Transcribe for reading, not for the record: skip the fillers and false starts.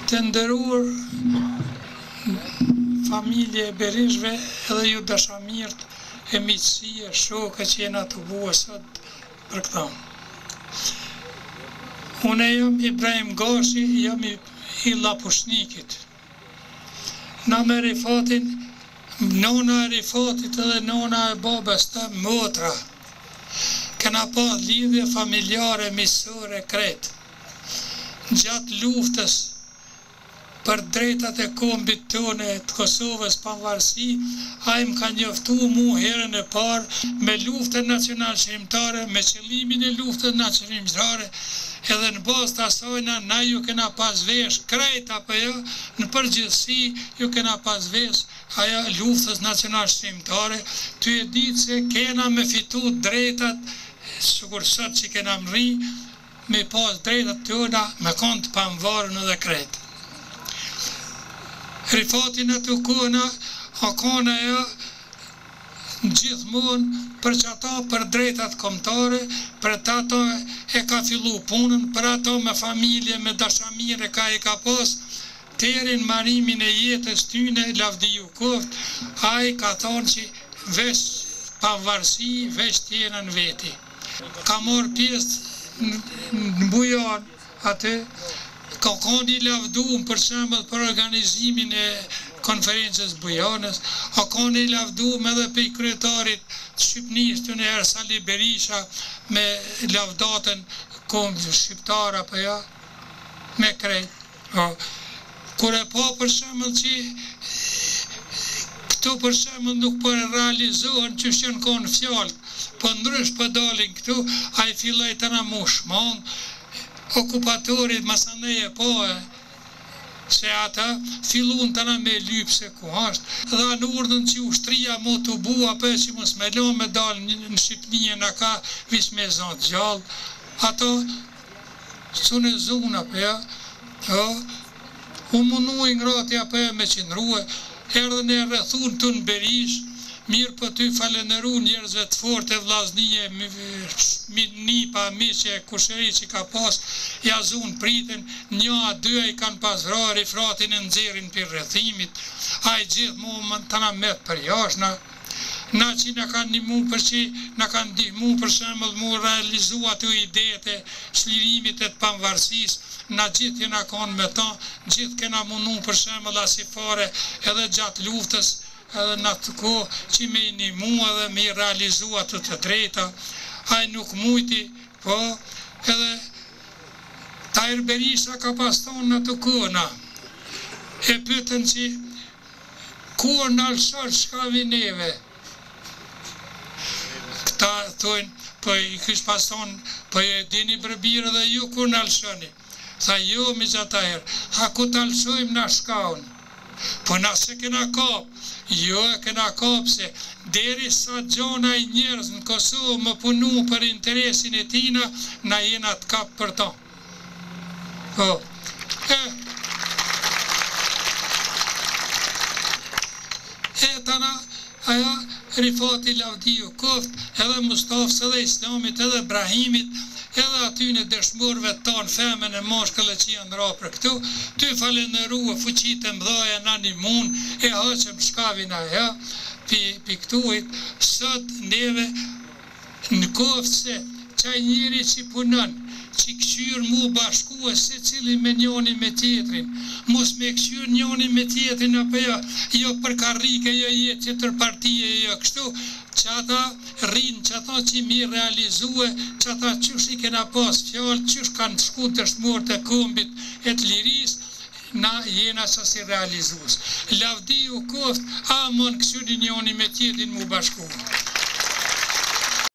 Të nderuar familje e Berishve edhe ju dashamirët e miqësie, shokë që jena të bua sot për këta. Une jam Ibrahim Gashi, jam i Lapushnikit. Na me Rifatin, nona e Rifatit edhe nona e babës të motra. Kena pas lidhje familjare, miqësore, krejt. Gjatë luftës për drejtat e kombit tone të Kosovës pavarësi, ai më ka njoftu mu herën e parë me luftën nacional qërimtare, me qëllimin e luftës nacional qërimtare, edhe në bazë të asajna na ju kena pas vesh krejt apo jo, në përgjithësi ju kena pas vesh aja luftës nacional qërimtare, ty e ditë se kena me fitu drejtat, sikur sot që kena mri, me pas drejtat tona me kanë të pamvarën edhe krejt. Rifatin e të kona, a kona e gjithmonë për që ata për drejtat kombëtare, për ata e ka fillu punën, për ata me familje, me dashamire ka e ka pas, terin marimin e jetës tyne, lavdiju koft, a i ka thonë që vesh pavarësi, vesh tjena në veti. Ka morë pjesë në bujan atë, ka kanë i lavduar për shembull për organizimin e konferencës bujanës, a kanë i lavduar edhe për kryetarit të Shqipnisë të në Ersali Berisha me lavdatën kombë shqiptar apo ja, me krejt. Kur e pa për shembull që këtu për shembull nuk po realizohen që shën kanë fjalë, po ndrysh po dalin këtu, ai filloi të na mushmon, okupatorit masaneje po se ata fillun të na me lypë se ku ashtë, dhe në urdhën që ushtria mo të bua për që mos me lo me dalë në Shqipnije në ka vis me zonë gjallë, ato së në zuna për ja, u mundu i ngratja për me qindruhe, erdhën e rrethun të në Berish, mirë për ty faleneru njerëzve të forte vllaznije, nipa, miqe, kusheri që ka pas, jazun pritin, një a dy i kanë pas vrarë, Rifratin e nxerin për rrethimit, a i gjithë mu më të na met për jashna, na që në kanë një mu për që në kanë dihmu për shembull mu realizu ato idejet e shlirimit e të pamvarësis, na gjithë jena kanë me ta, gjithë kena mundu për shembull asifare edhe gjatë luftës, edhe në të kohë që me i një mua dhe me i realizua të të drejta, a i nuk mujti, po edhe Tajr Berisha ka pas thonë në të kohëna, e pytën që kur në alëshar shka vineve, këta thonë, po i kësh pas thonë, po e dini bërbirë dhe ju kur në alëshoni, tha jo mi gjatë Tajr, ha ku të alëshojmë në shkaun, po nëse kena kapë, jo e kena kapë se deri sa gjona i njerëz në Kosovë më punu për interesin e tina, na jena të kapë për ta. E tana, aja Rifati Lavdiju Koft, edhe Mustafës, edhe Islamit, edhe Brahimit, edhe aty në dëshmorëve të tanë femën e mashkëlle që janë ra për këtu, ty faleneru e fuqit e mdhaja në animun, e haqëm shkavin aja, pi këtuit, sot neve në koftë se qaj njëri që punën, që këshyrë mu bashkue se cili me njoni me tjetrin, mos me këshyrë njoni me tjetrin apo jo për karrike, jo jetë që tër partije, jo kështu, që ata rinë, që ata që mi realizue, që ata qësh i kena pas fjallë, qësh kanë shku të shmur të kombit e të liris, na jena që si realizus. Lavdiju Koft, a mën këshyri njoni me tjetrin mu bashku.